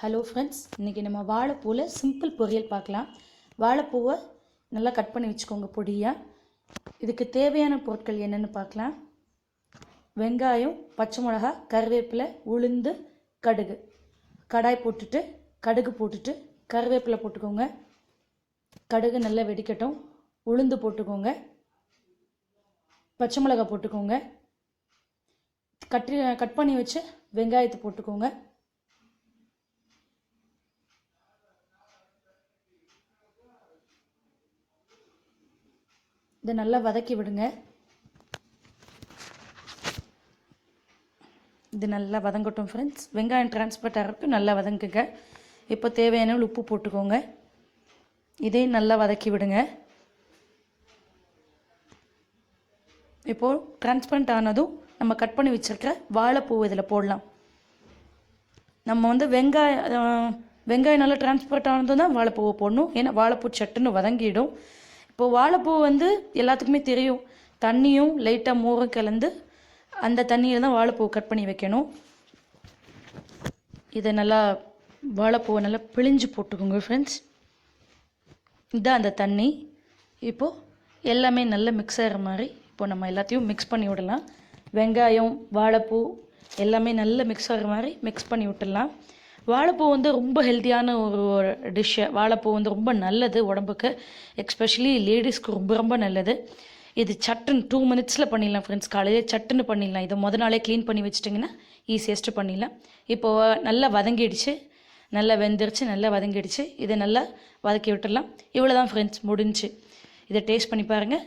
Hello friends, இன்றைக்கி நம்ம வாழைப்பூவில் simple பொரியல் பார்க்கலாம். வாழைப்பூவை நல்லா கட் பண்ணி வச்சுக்கோங்க பொடியாக. இதுக்கு தேவையான பொருட்கள் என்னென்னு பார்க்கலாம். வெங்காயம், பச்சை மிளகா, கருவேப்பிலை, உளுந்து, கடுகு. கடாய் போட்டுட்டு கடுகு போட்டுட்டு கருவேப்பிலை போட்டுக்கோங்க. கடுகு நல்லா வெடிக்கட்டும். உளுந்து போட்டுக்கோங்க. பச்சை மிளகா போட்டுக்கோங்க. கட் பண்ணி வச்சு வெங்காயத்தை போட்டுக்கோங்க. இதை நல்லா வதக்கி விடுங்க. இது நல்லா வதங்கட்டும் ஃப்ரெண்ட்ஸ். வெங்காயம் டிரான்ஸ்பர்ட் ஆகிறதுக்கு நல்லா வதங்குங்க. இப்போ தேவையான உப்பு போட்டுக்கோங்க. இதையும் நல்லா வதக்கி விடுங்க. இப்போது டிரான்ஸ்பரண்ட் ஆனதும் நம்ம கட் பண்ணி வச்சுருக்கிற வாழைப்பூ இதில் போடலாம். நம்ம வெங்காயம் நல்லா டிரான்ஸ்பர்ட் ஆனதும் தான் வாழைப்பூவை போடணும். ஏன்னா வாழைப்பூ சட்டுன்னு வதங்கிடும். இப்போ வாழைப்பூ எல்லாத்துக்குமே தெரியும், தண்ணியும் லைட்டாக மோரும் கலந்து அந்த தண்ணியில் தான் வாழைப்பூ கட் பண்ணி வைக்கணும். இதை நல்லா வாழைப்பூவை நல்லா பிழிஞ்சு போட்டுக்கோங்க ஃப்ரெண்ட்ஸ். இதுதான் அந்த தண்ணி. இப்போது எல்லாமே நல்லா மிக்ஸ் ஆகிற மாதிரி இப்போ நம்ம எல்லாத்தையும் மிக்ஸ் பண்ணி விடலாம். வெங்காயம், வாழைப்பூ எல்லாமே நல்லா மிக்ஸ் ஆகிற மாதிரி மிக்ஸ் பண்ணி விட்டுடலாம். வாழைப்பூ ரொம்ப ஹெல்த்தியான ஒரு டிஷ்ஷு. வாழைப்பூ ரொம்ப நல்லது உடம்புக்கு, எக்ஸ்பெஷலி லேடிஸ்க்கு ரொம்ப நல்லது. இது சட்டுன்னு 2 minutesல பண்ணிடலாம் ஃப்ரெண்ட்ஸ். காலையில் சட்டுன்னு பண்ணிடலாம். இதை நாளே க்ளீன் பண்ணி வச்சிட்டிங்கன்னா ஈஸியஸ்ட்டு பண்ணிடலாம். இப்போது நல்லா வதங்கிடுச்சு, நல்லா வெந்துருச்சு, நல்லா வதங்கிடுச்சு. இதை நல்லா வதக்கி விட்டுடலாம். இவ்வளோ தான் ஃப்ரெண்ட்ஸ், முடிஞ்சு. இதை டேஸ்ட் பண்ணி பாருங்கள்.